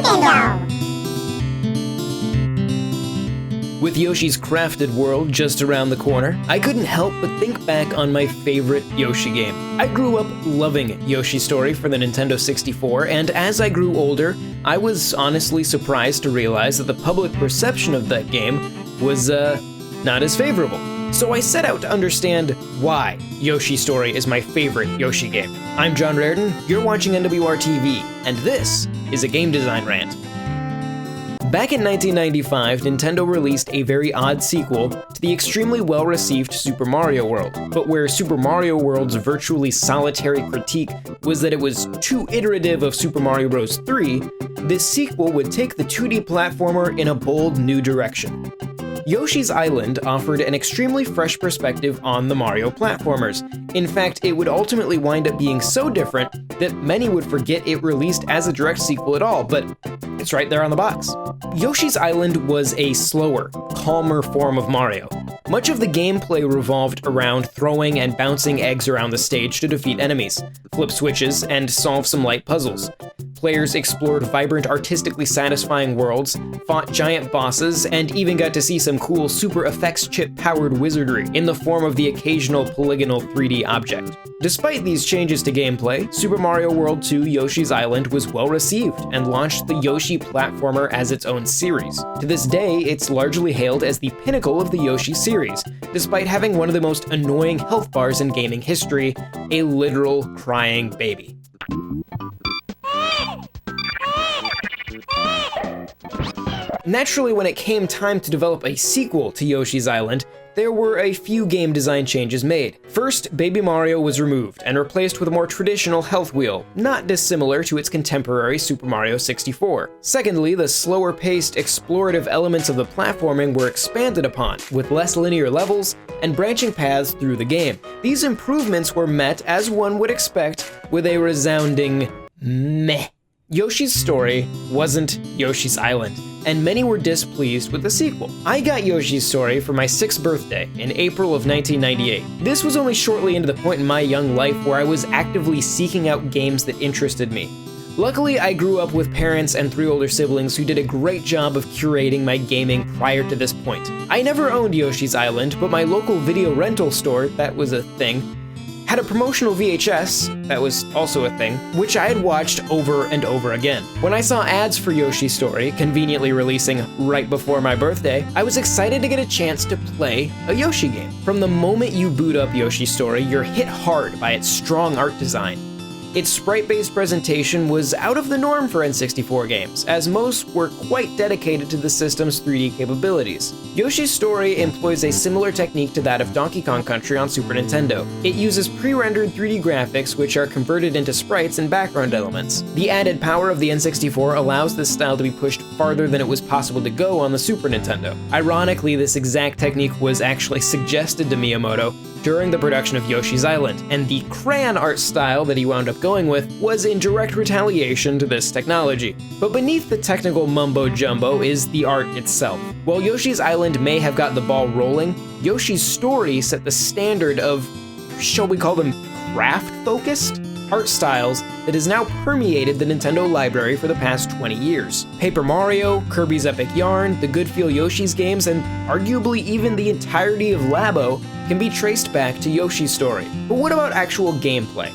Nintendo! With Yoshi's Crafted World just around the corner, I couldn't help but think back on my favorite Yoshi game. I grew up loving Yoshis Story for the Nintendo 64, and as I grew older, I was honestly surprised to realize that the public perception of that game was, not as favorable. So I set out to understand why Yoshis Story is my favorite Yoshi game. I'm John Reardon, you're watching NWR TV, and this is a Game Design Rant. Back in 1995, Nintendo released a very odd sequel to the extremely well-received Super Mario World, but where Super Mario World's virtually solitary critique was that it was too iterative of Super Mario Bros. 3, this sequel would take the 2D platformer in a bold new direction. Yoshis Island offered an extremely fresh perspective on the Mario platformers. In fact, it would ultimately wind up being so different that many would forget it released as a direct sequel at all, but it's right there on the box. Yoshis Island was a slower, calmer form of Mario. Much of the gameplay revolved around throwing and bouncing eggs around the stage to defeat enemies, flip switches, and solve some light puzzles. Players explored vibrant, artistically satisfying worlds, fought giant bosses, and even got to see some cool super effects chip-powered wizardry in the form of the occasional polygonal 3D object. Despite these changes to gameplay, Super Mario World 2 Yoshi's Island was well received and launched the Yoshi platformer as its own series. To this day, it's largely hailed as the pinnacle of the Yoshi series, despite having one of the most annoying health bars in gaming history, a literal crying baby. Naturally, when it came time to develop a sequel to Yoshi's Island, there were a few game design changes made. First, Baby Mario was removed and replaced with a more traditional health wheel, not dissimilar to its contemporary Super Mario 64. Secondly, the slower-paced, explorative elements of the platforming were expanded upon, with less linear levels and branching paths through the game. These improvements were met, as one would expect, with a resounding meh. Yoshi's Story wasn't Yoshi's Island, and many were displeased with the sequel. I got Yoshi's Story for my 6th birthday in April of 1998. This was only shortly into the point in my young life where I was actively seeking out games that interested me. Luckily, I grew up with parents and 3 older siblings who did a great job of curating my gaming prior to this point. I never owned Yoshi's Island, but my local video rental store, that was a thing, had a promotional VHS, that was also a thing, which I had watched over and over again. When I saw ads for Yoshi's Story conveniently releasing right before my birthday, I was excited to get a chance to play a Yoshi game. From the moment you boot up Yoshi's Story, you're hit hard by its strong art design. Its sprite-based presentation was out of the norm for N64 games, as most were quite dedicated to the system's 3D capabilities. Yoshi's Story employs a similar technique to that of Donkey Kong Country on Super Nintendo. It uses pre-rendered 3D graphics which are converted into sprites and background elements. The added power of the N64 allows this style to be pushed farther than it was possible to go on the Super Nintendo. Ironically, this exact technique was actually suggested to Miyamoto during the production of Yoshi's Island, and the crayon art style that he wound up going with was in direct retaliation to this technology. But beneath the technical mumbo-jumbo is the art itself. While Yoshi's Island may have got the ball rolling, Yoshi's Story set the standard of, shall we call them, craft-focused art styles that has now permeated the Nintendo library for the past 20 years. Paper Mario, Kirby's Epic Yarn, the Good Feel Yoshi's games, and arguably even the entirety of Labo can be traced back to Yoshi's Story. But what about actual gameplay?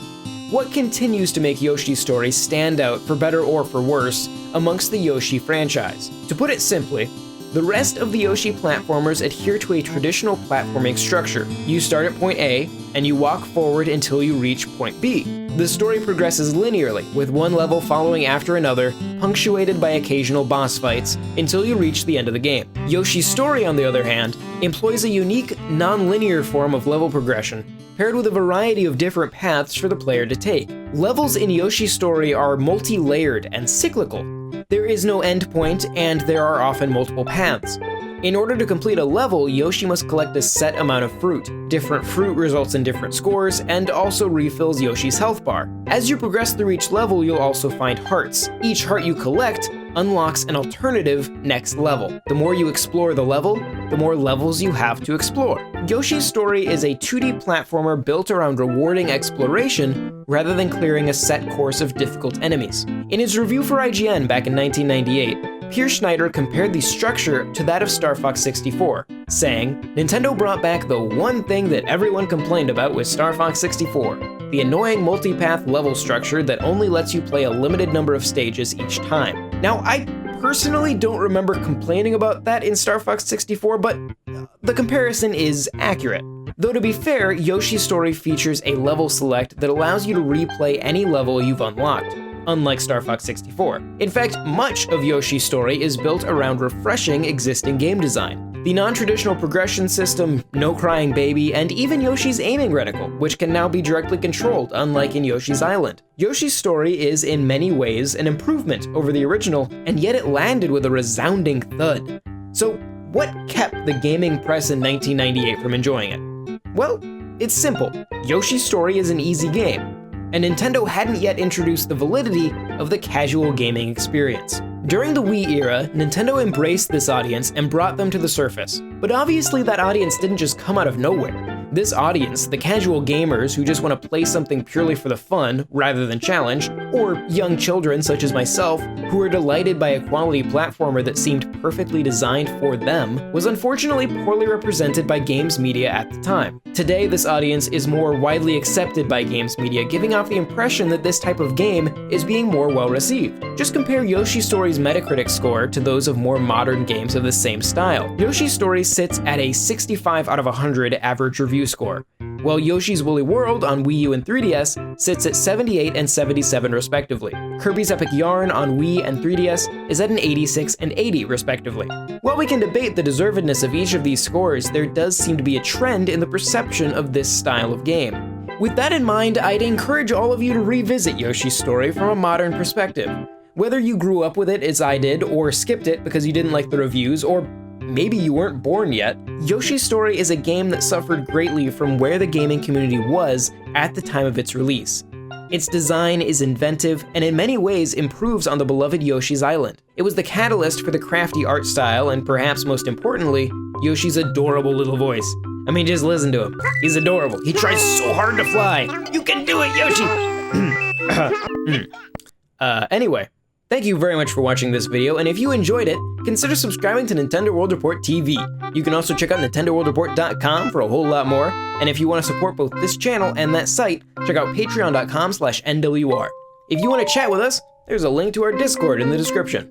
What continues to make Yoshi's Story stand out, for better or for worse, amongst the Yoshi franchise? To put it simply, the rest of the Yoshi platformers adhere to a traditional platforming structure. You start at point A, and you walk forward until you reach point B. The story progresses linearly, with one level following after another, punctuated by occasional boss fights, until you reach the end of the game. Yoshi's Story, on the other hand, employs a unique, non-linear form of level progression, paired with a variety of different paths for the player to take. Levels in Yoshi's Story are multi-layered and cyclical. There is no endpoint, and there are often multiple paths. In order to complete a level, Yoshi must collect a set amount of fruit. Different fruit results in different scores, and also refills Yoshi's health bar. As you progress through each level, you'll also find hearts. Each heart you collect unlocks an alternative next level. The more you explore the level, the more levels you have to explore. Yoshi's Story is a 2D platformer built around rewarding exploration rather than clearing a set course of difficult enemies. In his review for IGN back in 1998, Pierre Schneider compared the structure to that of Star Fox 64, saying, "Nintendo brought back the one thing that everyone complained about with Star Fox 64, the annoying multipath level structure that only lets you play a limited number of stages each time." Now, I personally don't remember complaining about that in Star Fox 64, but the comparison is accurate. Though to be fair, Yoshi's Story features a level select that allows you to replay any level you've unlocked, unlike Star Fox 64. In fact, much of Yoshi's Story is built around refreshing existing game design. The non-traditional progression system, No Crying Baby, and even Yoshi's aiming reticle, which can now be directly controlled, unlike in Yoshi's Island. Yoshi's Story is in many ways an improvement over the original, and yet it landed with a resounding thud. So what kept the gaming press in 1998 from enjoying it? Well, it's simple. Yoshi's Story is an easy game, and Nintendo hadn't yet introduced the validity of the casual gaming experience. During the Wii era, Nintendo embraced this audience and brought them to the surface. But obviously that audience didn't just come out of nowhere. This audience, the casual gamers who just want to play something purely for the fun rather than challenge, or young children such as myself who were delighted by a quality platformer that seemed perfectly designed for them, was unfortunately poorly represented by games media at the time. Today, this audience is more widely accepted by games media, giving off the impression that this type of game is being more well received. Just compare Yoshi's Story's Metacritic score to those of more modern games of the same style. Yoshi's Story sits at a 65 out of 100 average review score, while Yoshi's Woolly World on Wii U and 3DS sits at 78 and 77 respectively. Kirby's Epic Yarn on Wii and 3DS is at an 86 and 80 respectively. While we can debate the deservedness of each of these scores, there does seem to be a trend in the perception of this style of game. With that in mind, I'd encourage all of you to revisit Yoshi's Story from a modern perspective. Whether you grew up with it as I did, or skipped it because you didn't like the reviews, or maybe you weren't born yet, Yoshi's Story is a game that suffered greatly from where the gaming community was at the time of its release. Its design is inventive and in many ways improves on the beloved Yoshi's Island. It was the catalyst for the crafty art style and perhaps most importantly, Yoshi's adorable little voice. I mean, just listen to him. He's adorable. He tries so hard to fly. You can do it, Yoshi! Anyway. Thank you very much for watching this video, and if you enjoyed it, consider subscribing to Nintendo World Report TV. You can also check out NintendoWorldReport.com for a whole lot more, and if you want to support both this channel and that site, check out Patreon.com/NWR. If you want to chat with us, there's a link to our Discord in the description.